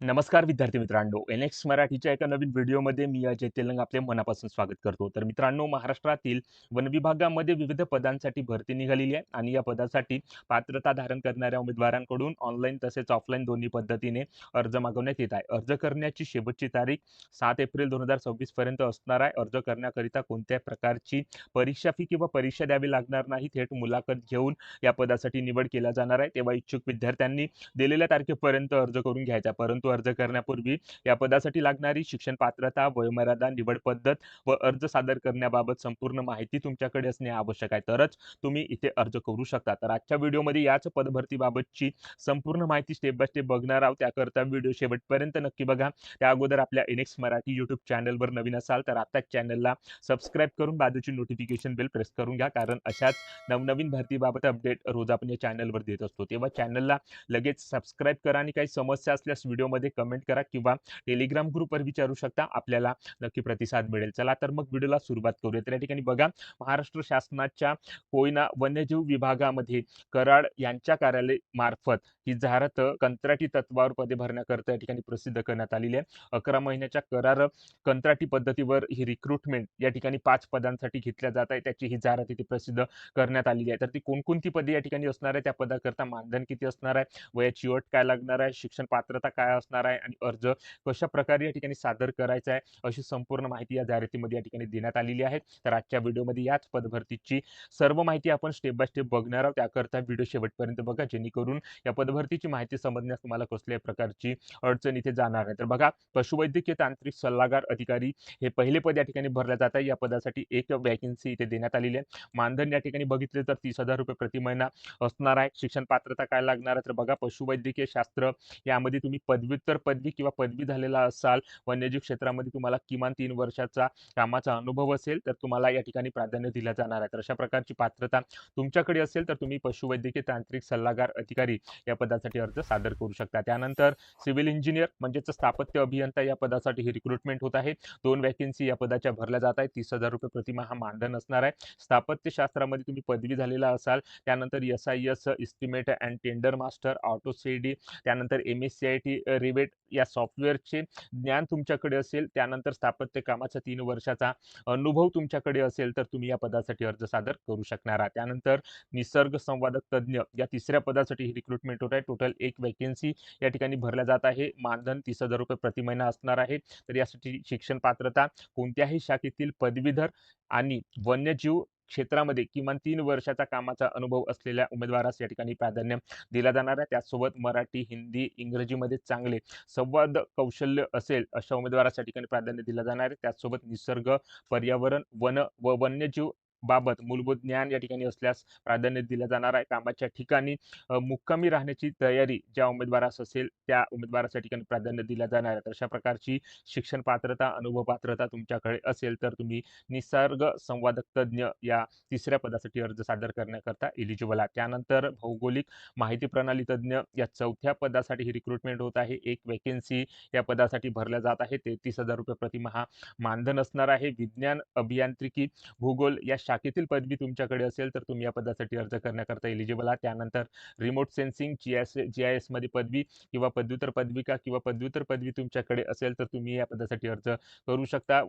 नमस्कार विद्यार्थी मित्रांनो, एन-एक्स मराठीच्या एका नवीन व्हिडिओमध्ये मी अजय तेलंग आपले मनापासून स्वागत करतो. तर मित्रांनो, महाराष्ट्रातील वन विभागामध्ये विविध पदांसाठी भरती निघालेली आहे आणि या पदासाठी पात्रता धारण करणाऱ्या उमेदवारांकडून ऑनलाईन तसेच ऑफलाईन दोन्ही पद्धतीने अर्ज मागवण्यात येत आहे. अर्ज करण्याची शेवटची तारीख 7 एप्रिल 2026 पर्यंत असणार आहे. अर्ज करण्याकरिता कोणत्याही प्रकारची परीक्षा फी किंवा परीक्षा द्यावी लागणार नाही. थेट मुलाखत घेऊन या पदासाठी निवड केला जाणार आहे. तेव्हा इच्छुक विद्यार्थ्यांनी दिलेल्या तारखेपर्यंत अर्ज करून घ्यायचा. परंतु अर्ज करण्यापूर्वी या पदासाठी लागणारी शिक्षण पात्रता, वयोमर्यादा, निवड पद्धत व अर्ज सादर करण्याबाबत संपूर्ण माहिती तुमच्याकडे असणे आवश्यक आहे. तरच तुम्ही इथे अर्ज करू शकता. तर आजच्या व्हिडिओमध्ये याच पदभरतीबाबतची संपूर्ण माहिती स्टेप बाय स्टेप बघणार आहोत. त्याकरता व्हिडिओ शेवटपर्यंत नक्की बघा. त्या अगोदर आपल्या एन-एक्स मराठी यूट्यूब चॅनलवर नवीन असाल तर आत्ताच चॅनलला सबस्क्राईब करून बाजूची नोटिफिकेशन बेल प्रेस करून घ्या. कारण अशाच नवनवीन भरतीबाबत अपडेट रोज आपण या चॅनलवर देत असतो. तेव्हा चॅनलला लगेच सबस्क्राईब करा आणि काही समस्या असल्यास व्हिडिओमध्ये कमेंट करा किंवा टेलिग्राम ग्रुपवर विचारू शकता. आपल्याला नक्की प्रतिसाद मिळेल. चला तर मग व्हिडिओला सुरुवात करूया. तर या ठिकाणी बघा, महाराष्ट्र शासनाच्या कोयना वन्यजीव विभागामध्ये कराड यांच्या कार्यालय मार्फत ही जाहिरात कंत्राटी तत्वावर पदे भरण्याकरता या ठिकाणी प्रसिद्ध करण्यात आलेली आहे. 11 महिन्याच्या करार कंत्राटी पद्धतीवर ही रिक्रुटमेंट या ठिकाणी 5 पदांसाठी घेतल्या जात आहे. त्याची ही जाहिरात इथे प्रसिद्ध करण्यात आलेली आहे. तर ती कोणकोणती पदे या ठिकाणी असणार आहे, त्या पदाकरता मानधन किती असणार आहे, वयाची अट काय लागणार आहे, शिक्षण पात्रता काय असणार आहे आणि अर्ज कशा प्रकारे या ठिकाणी सादर करायचा आहे, अशी संपूर्ण माहिती या जाहिरातीमध्ये या ठिकाणी देण्यात आलेली आहे. तर आजच्या व्हिडिओमध्ये याच पदभरतीची सर्व माहिती आपण स्टेप बाय स्टेप बघणार आहोत. त्याकरता व्हिडिओ शेवटपर्यंत बघा, जेणेकरून या पदभरतीची माहिती समजण्यास तुम्हाला कसल्याही प्रकारची अडचण इथे जाणार नाही. तर बघा, पशुवैद्यकीय तांत्रिक सल्लागार अधिकारी हे पहिले पद या ठिकाणी भरल्या जात आहे. या पदासाठी एक वॅकन्सी इथे देण्यात आलेली आहे. मानधन या ठिकाणी बघितले तर 30,000 रुपये प्रति महिना असणार आहे. शिक्षण पात्रता काय लागणार आहे, तर बघा, पशुवैद्यकीय शास्त्र यामध्ये तुम्ही पदव्युत्तर पदवी किंवा पदवी झालेला असाल, वन्यजीव क्षेत्रामध्ये तुम्हाला किमान 3 वर्षाचा कामाचा अनुभव असेल, तर तुम्हाला या ठिकाणी प्राधान्य दिलं जाणार आहे. तर अशा प्रकारची पात्रता तुमच्याकडे असेल तर तुम्ही पशुवैद्यकीय तांत्रिक सल्लागार अधिकारी या पदासाठी अर्ज सादर करू शकता. त्यानंतर सिव्हिल इंजिनियर म्हणजेच स्थापत्य अभियंता या पदासाठी ही रिक्रुटमेंट होत आहे. 2 वॅकन्सी या पदाच्या भरल्या जात आहेत. 30,000 रुपये प्रतिमाह मानधन असणार आहे. स्थापत्यशास्त्रामध्ये तुम्ही पदवी झालेला असाल, त्यानंतर S I S estimate and tender master, AutoCAD, त्यानंतर एम-एस-सी-आय-टी रिवेट या सॉफ्टवेअरचे ज्ञान तुमच्याकडे असेल, त्यानंतर स्थापत्य कामाचा 3 वर्षाचा अनुभव तुमच्याकडे असेल, तर तुम्ही या पदासाठी अर्ज सादर करू शकणार आहात. त्यानंतर निसर्ग संवादक तज्ञ या तिसऱ्या पदासाठी ही रिक्रुटमेंट होत आहे. टोटल 1 वॅकन्सी या ठिकाणी भरल्या जात आहे. मानधन 30,000 रुपये प्रति महिना असणार आहे. तर यासाठी शिक्षण पात्रता कोणत्याही शाखेतील पदवीधर आणि वन्यजीव क्षेत्रामध्ये किमान 3 वर्षाचा कामाचा अनुभव असलेल्या उमेदवारास या ठिकाणी प्राधान्य दिला जाणार आहे. त्याचसोबत मराठी, हिंदी, इंग्रजीमध्ये चांगले संवाद कौशल्य असेल अशा उमेदवारास या ठिकाणी प्राधान्य दिलं जाणार आहे. त्याचसोबत निसर्ग, पर्यावरण, वन व वन्यजीव बाबत मूलभूत ज्ञान या ठिकाणी असल्यास प्राधान्य दिलं जाणार आहे. कामाच्या ठिकाणी मुक्कामी राहण्याची तयारी ज्या उमेदवारास असेल, त्या उमेदवारास या ठिकाणी प्राधान्य दिलं जाणार आहे. तर अशा प्रकारची शिक्षण पात्रता, अनुभव पात्रता तुमच्याकडे असेल, तर तुम्ही निसर्ग संवादक तज्ञ या तिसऱ्या पदासाठी अर्ज सादर करण्याकरता एलिजिबल आहे. त्यानंतर भौगोलिक माहिती प्रणाली तज्ञ या चौथ्या पदासाठी ही रिक्रुटमेंट होत आहे. एक वॅकन्सी या पदासाठी भरल्या जात आहे. 33,000 रुपये प्रतिमाह मानधन असणार आहे. विज्ञान, अभियांत्रिकी, भूगोल या शाखेतील पदवी तुमच्याकडे असेल, तर तुम्ही या पदासाठी अर्ज करण्याकरता एलिजिबल आहात. त्यानंतर रिमोट सेन्सिंग, जी-आय-एसमध्ये पदवी किंवा पदव्युत्तर पदविका किंवा पदव्युत्तर पदवी तुमच्याकडे असेल, तर तुम्ही या पदासाठी अर्ज करू शकता.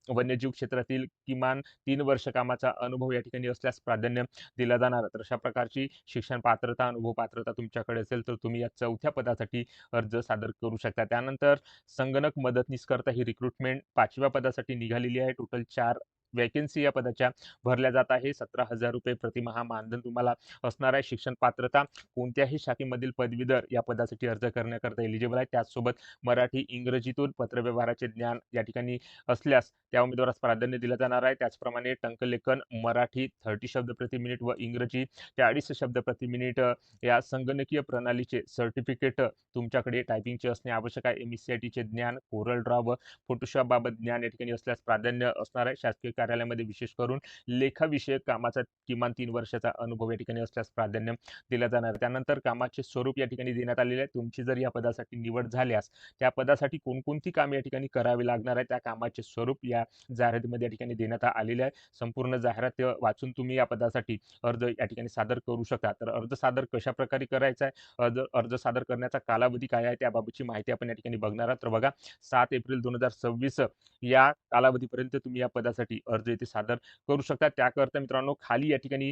वन्यजीव क्षेत्रातील किमान 3 वर्ष कामाचा अनुभव या ठिकाणी असल्यास प्राधान्य दिला जाणार. तर अशा प्रकारची शिक्षण पात्रता, अनुभव पात्रता तुमच्याकडे असेल, तर तुम्ही या चौथ्या पदासाठी अर्ज सादर करू शकता. त्यानंतर संगणक मदतनीसकरता ही रिक्रुटमेंट 5व्या पदासाठी निघालेली आहे. टोटल 4 वॅकन्सी या पदाच्या भरल्या जात आहे. 17,000 रुपये प्रतिमाह मानधन तुम्हाला असणार आहे. शिक्षण पात्रता कोणत्याही शाखेमधील पदवीधर या पदासाठी अर्ज करण्याकरता एलिजिबल आहे. त्याचसोबत मराठी, इंग्रजीतून पत्रव्यवहाराचे ज्ञान या ठिकाणी असल्यास त्या उमेदवारास प्राधान्य दिलं जाणार आहे. त्याचप्रमाणे टंकलेखन मराठी 30 शब्द प्रति मिनिट व इंग्रजी 40 शब्द प्रति मिनिट या संगणकीय प्रणालीचे सर्टिफिकेट तुमच्याकडे टायपिंगचे असणे आवश्यक आहे. एम-एस-सी-आय-टीचे ज्ञान, कोरल ड्रॉ व फोटोशॉप बाबत ज्ञान या ठिकाणी असल्यास प्राधान्य असणार आहे. शासकीय कार्यालयामध्ये विशेष करून लेखाविषयक कामाचा किमान 3 वर्षाचा अनुभव या ठिकाणी असल्यास प्राधान्य दिलं जाणार आहे. त्यानंतर कामाचे स्वरूप या ठिकाणी देण्यात आलेले आहे. तुमची जर या पदासाठी निवड झाल्यास त्या पदासाठी कोणकोणती कामे या ठिकाणी करावी लागणार आहे, त्या कामाचे स्वरूप या जाहिरातीमध्ये या ठिकाणी देण्यात आलेले आहे. संपूर्ण जाहिरात वाचून तुम्ही या पदासाठी अर्ज या ठिकाणी सादर करू शकता. तर अर्ज सादर कशाप्रकारे करायचा आहे, अर्ज अर्ज सादर करण्याचा कालावधी काय आहे, त्याबाबतची माहिती आपण या ठिकाणी बघणार आहोत. तर बघा 7 एप्रिल 2026 या कालावधीपर्यंत तुम्ही या पदासाठी अर्ज इथे सादर करू शकता. त्याकरता मित्रांनो खाली या ठिकाणी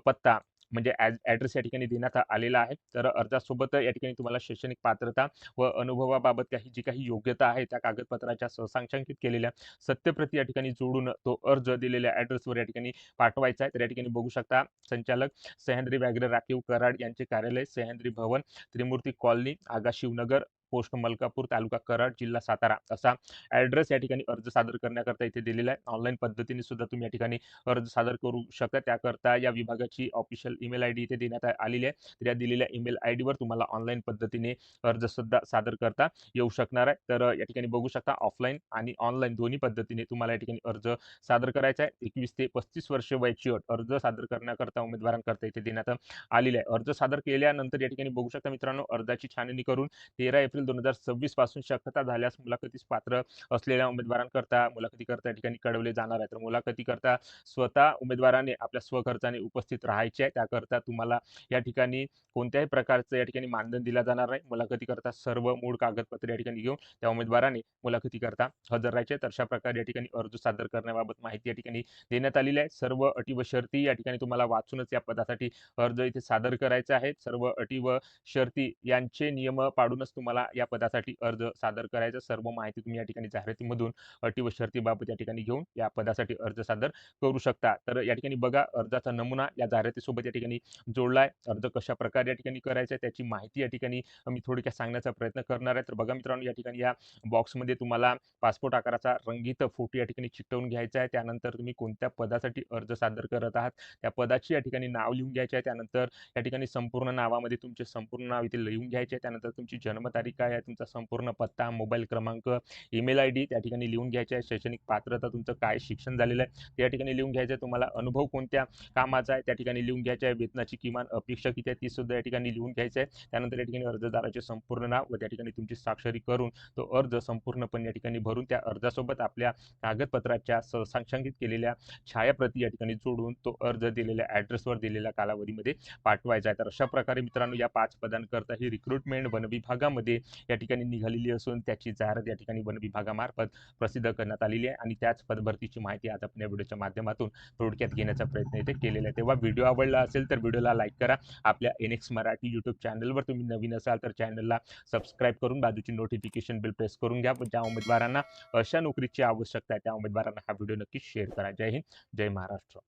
पत्ता म्हणजे ॲड्रेस या ठिकाणी देण्यात आलेला आहे. तर अर्जासोबत या ठिकाणी तुम्हाला शैक्षणिक पात्रता व अनुभवाबाबत जी काही योग्यता आहे, त्या कागदपत्राच्या सहसांकांकित केलेल्या सत्यप्रती या ठिकाणी जोडून तो अर्ज दिलेल्या ॲड्रेसवर या ठिकाणी पाठवायचा आहे. तर या ठिकाणी बघू शकता संचालक सह्याद्री व्याघ्र राखीव कराड यांचे कार्यालय सह्याद्री भवन, त्रिमूर्ती कॉलनी, आगा शिवनगर, पोस्ट मलकापूर, तालुका कराड, जिल्हा सातारा असा ॲड्रेस या ठिकाणी अर्ज सादर करण्याकरता इथे दिलेला आहे. ऑनलाईन पद्धतीने सुद्धा तुम्ही या ठिकाणी अर्ज सादर करू शकता. त्याकरता या विभागाची ऑफिशियल ईमेल आयडी इथे देण्यात आलेली आहे. तर या दिलेल्या ईमेल आयडीवर तुम्हाला ऑनलाईन पद्धतीने अर्ज सुद्धा सादर करता येऊ शकणार आहे. तर या ठिकाणी बघू शकता ऑफलाईन आणि ऑनलाईन दोन्ही पद्धतीने तुम्हाला या ठिकाणी अर्ज सादर करायचा आहे. 21 ते 35 वर्ष वयाची अट अर्ज सादर करण्याकरता उमेदवारांकरता इथे देण्यात आलेली आहे. अर्ज सादर केल्यानंतर या ठिकाणी बघू शकता मित्रांनो अर्जाची छाननी करून 13 एप्रिल 2026 पासून शक्यता झाल्यास मुलाखतीस पात्र असलेल्या उमेदवारांकरता मुलाखतीकरता या ठिकाणी कळवले जाणार आहे. तर मुलाखतीकरता स्वतः उमेदवाराने आपल्या स्वखर्चाने उपस्थित राहायचे आहे. त्याकरता तुम्हाला या ठिकाणी कोणत्याही प्रकारचं या ठिकाणी मानधन दिलं जाणार नाही. मुलाखतीकरता सर्व मूळ कागदपत्रे या ठिकाणी घेऊन त्या उमेदवाराने मुलाखतीकरता हजर राहायचे. तर अशा प्रकारे या ठिकाणी अर्ज सादर करण्याबाबत माहिती या ठिकाणी देण्यात आलेली आहे. सर्व अटी व शर्ती या ठिकाणी तुम्हाला वाचूनच या पदासाठी अर्ज इथे सादर करायचा आहे. सर्व अटी व शर्ती यांचे नियम पाळूनच तुम्हाला या पदासाठी अर्ज सादर करायचा. सर्व माहिती तुम्ही या ठिकाणी जाहिरातीमधून अटी व शर्तीबाबत या ठिकाणी घेऊन या पदासाठी अर्ज सादर करू शकता. तर या ठिकाणी बघा अर्जाचा नमुना या जाहिरातीसोबत या ठिकाणी जोडला आहे. अर्ज कशाप्रकारे या ठिकाणी करायचा आहे त्याची माहिती या ठिकाणी मी थोडक्यात सांगण्याचा प्रयत्न करणार आहे. तर बघा मित्रांनो या ठिकाणी या बॉक्समध्ये तुम्हाला पासपोर्ट आकाराचा रंगीत फोटो या ठिकाणी चिकटवून घ्यायचा आहे. त्यानंतर तुम्ही कोणत्या पदासाठी अर्ज सादर करत आहात त्या पदाची या ठिकाणी नाव लिहून घ्यायचे आहे. त्यानंतर या ठिकाणी संपूर्ण नावामध्ये तुमचे संपूर्ण नाव इथे लिहून घ्यायचे आहे. त्यानंतर तुमची जन्मतारीख काय आहे, तुमचा संपूर्ण पत्ता, मोबाईल क्रमांक, ईमेल आयडी त्या ठिकाणी लिहून घ्यायचे आहे. शैक्षणिक पात्रता तुमचं काय शिक्षण झालेलं आहे ते या ठिकाणी लिहून घ्यायचं आहे. तुम्हाला अनुभव कोणत्या कामाचा आहे त्या ठिकाणी लिहून घ्यायचा आहे. वेतनाची किमान अपेक्षा किती आहे ती सुद्धा या ठिकाणी लिहून घ्यायचं आहे. त्यानंतर या ठिकाणी अर्जदाराचे संपूर्ण नाव व त्या ठिकाणी तुमची स्वाक्षरी करून तो अर्ज संपूर्णपणे या ठिकाणी भरून त्या अर्जासोबत आपल्या कागदपत्राच्या सहसांकांकित केलेल्या छायाप्रती या ठिकाणी जोडून तो अर्ज दिलेल्या ॲड्रेसवर दिलेल्या कालावधीमध्ये पाठवायचा आहे. तर अशा प्रकारे मित्रांनो या 5 पदांकरता ही रिक्रुटमेंट वन विभागामध्ये या ठिकाणी निघालेली असून त्याची जाहिरात या ठिकाणी वन विभागामार्फत प्रसिद्ध करण्यात आलेली आहे आणि त्याच पदभरतीची माहिती आज आपण या व्हिडिओच्या माध्यमातून थोडक्यात घेण्याचा प्रयत्न इथे केलेला आहे. तेव्हा व्हिडिओ आवडला असेल तर व्हिडिओला लाईक करा. आपल्या NX मराठी यूट्यूब चॅनलवर तुम्ही नवीन असाल तर चॅनलला सबस्क्राईब करून बाजूची नोटिफिकेशन बेल प्रेस करून घ्या. ज्या उमेदवारांना अशा नोकरीची आवश्यकता आहे त्या उमेदवारांना हा व्हिडिओ नक्की शेअर करा. जय हिंद, जय महाराष्ट्र.